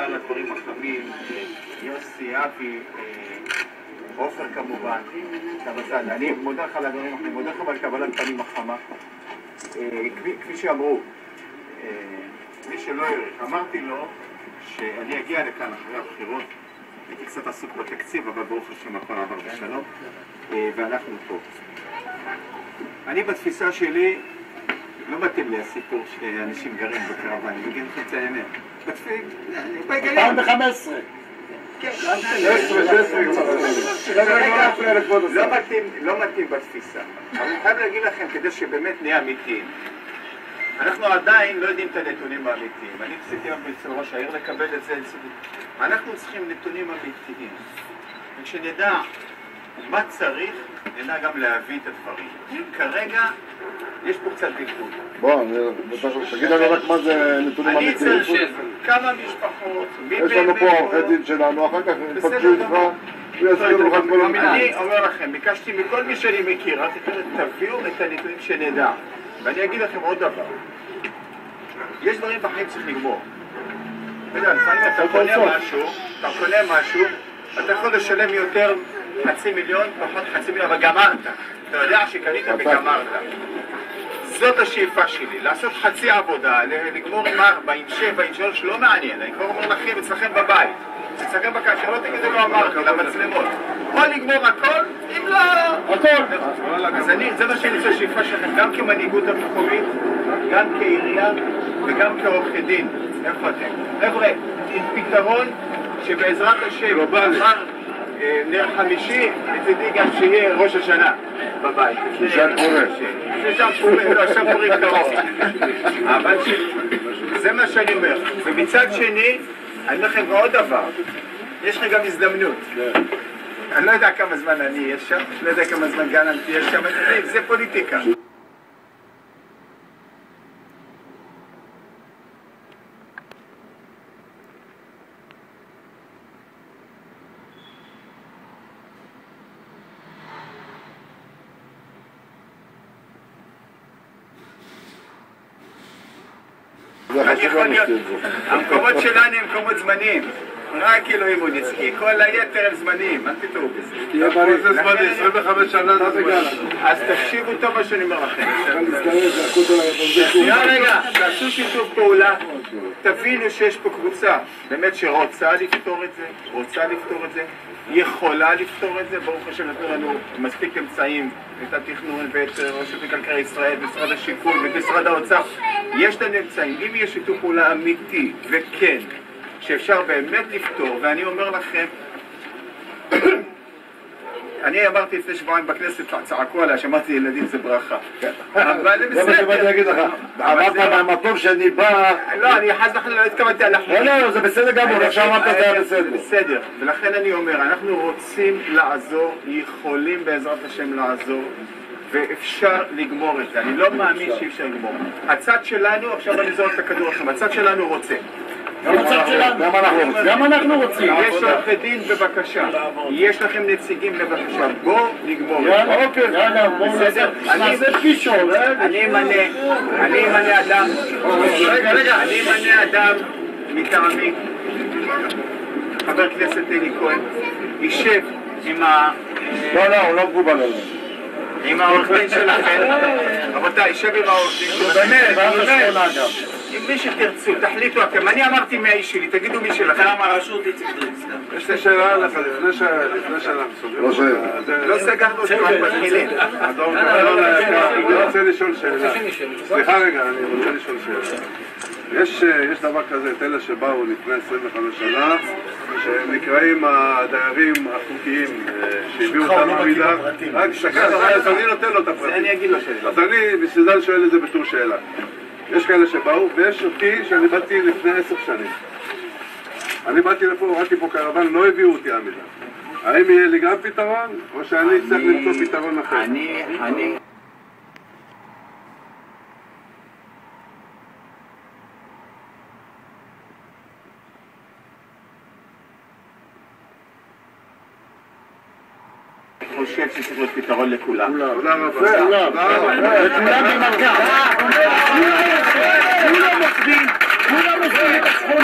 תודה על הדברים החמים, יוסי, אבי, עופר כמובן, תבצד. אני מודה לך על הדברים החמים, מודה לך על קבלת פנים החמה. כפי שאמרו, מי שלא יראה, אמרתי לו שאני אגיע לכאן אחרי הבחירות, הייתי קצת עסוק בתקציב, אבל ברוך השם הכל עבר בשלום, ואנחנו פה. אני בתפיסה שלי, לא מתאים לי הסיפור שאנשים גרים בקרבן, אני מגיד לכם את האמת. בהיגיון. 2015. כן, 16. לא מתאים בתפיסה. אבל אני חייב להגיד לכם, כדי שבאמת נהיה אמיתיים. אנחנו עדיין לא יודעים את הנתונים האמיתיים. אני ניסיתי אצל ראש העיר לקבל את זה. אנחנו צריכים נתונים אמיתיים. וכשנדע מה צריך, נדע גם להביא את הדברים. כרגע יש פה קצת בלבול. בוא, תגיד לנו רק מה זה נתונים אמיתיים. אני צריך כמה משפחות, יש לנו פה עורכי דין שלנו, אחר כך נפגשו איתך ויסבירו לך את כל המילים. אני אומר לכם, ביקשתי מכל מי שאני מכיר, תביאו את הנתונים שנדע. ואני אגיד לכם עוד דבר. יש דברים בחיים צריך לגמור. לפעמים אתה קונה משהו, אתה יכול לשלם יותר 500,000, פחות 500,000, אבל גמרת. אתה יודע שקנית וגמרת. זאת השאיפה שלי, לעשות חצי עבודה, לגמור עם 4, עם 7, עם 3, לא מעניין. אני כבר אומר לכם אצלכם בבית, אצלכם בקשר, לא תגידו לא אמרתי, למצלמות. או לגמור הכל, אם לא... הכל. אז זה מה שאני רוצה שאיפה שלכם, גם כמנהיגות המקומית, גם כעירייה וגם כעורכי דין. איפה אתם? חבר'ה, פתרון שבעזרת השם, מחר נר חמישי, מצידי גם שיהיה ראש השנה בבית. שם פורה. שם פורים קרוב. אבל זה מה שאני אומר. ומצד שני, אני אומר לכם עוד דבר. יש לך גם הזדמנות. אני לא יודע כמה זמן אני אהיה שם, לא יודע כמה זמן גלנט תהיה שם, זה פוליטיקה. אני יכול להיות, המקומות שלנו הם מקומות זמניים, רק אלוהים הוא נצחי, כל היתר הם זמניים, אל תטעו בזה. תהיה בריא, זה זמני, 25 שנה זה זמני. אז תקשיבו טוב מה שאני אומר לכם. רגע, תעשו שיתוף פעולה, תבינו שיש פה קבוצה באמת שרוצה לפתור את זה, יכולה לפתור את זה, ברוך השם נתנו לנו מספיק אמצעים, את התכנון ואת רשות מקרקעי ישראל, משרד השיכון ומשרד האוצר. יש לנו אמצעים, אם יש שיתוף פעולה אמיתי וכן, שאפשר באמת לפתור, ואני אומר לכם, אני אמרתי לפני שבועיים בכנסת, צעקו עליה, שאמרתי ילדים זה ברכה. אבל זה מה שבאתי להגיד לך, אמרת מהמקום שאני בא... לא, אני חס וחלילה לא התכוונתי על אחרים. לא, זה בסדר גמור, עכשיו אמרת זה היה בסדר. בסדר, ולכן אני אומר, אנחנו רוצים לעזור, יכולים בעזרת השם לעזור, ואפשר לגמור את זה. אני לא מאמין שאי אפשר לגמור. הצד שלנו, עכשיו אני זורק את הכדור לכם, הצד שלנו רוצה. גם אנחנו רוצים. יש עורכי דין בבקשה, יש לכם נציגים בבקשה, בואו נגמור. בסדר? אני אמנה אדם מטעמי, חבר כנסת אלי כהן, יישב עם לא, הוא לא מקובל עליו. עם העורך דין שלכם, רבותיי, יישב עם העורך דין שלכם, באמת, עם מי שתרצו, תחליטו אתם, אני אמרתי מהאיש שלי, תגידו מי שלכם. כמה רשות איציק דריקסטר. יש לי שאלה לך, לפני שאנחנו סוגרים. לא סגרנו אותי, רק מתחילים. אני רוצה לשאול שאלה. סליחה רגע, אני רוצה לשאול שאלה. יש דבר כזה, את אלה שבאו לפני 25 שנה, שנקראים הדיירים החוקיים, שהביאו אותם במידה. רק שקד, אז אני נותן לו את הפרטים. אני אגיד לו שאלה. אז אני בשביל זה שואל את זה בתור שאלה. יש כאלה שבאו, ויש אותי שאני באתי לפני 10 שנים. אני באתי לפה, ראיתי פה קרוון, לא הביאו אותי עמידה. האם יהיה לי גם פתרון, או שאני צריך למצוא פתרון אחר? אני חושב שצריך להיות פתרון לכולם. תודה רבה. וכולם במכה. כולם עובדים את הזכויות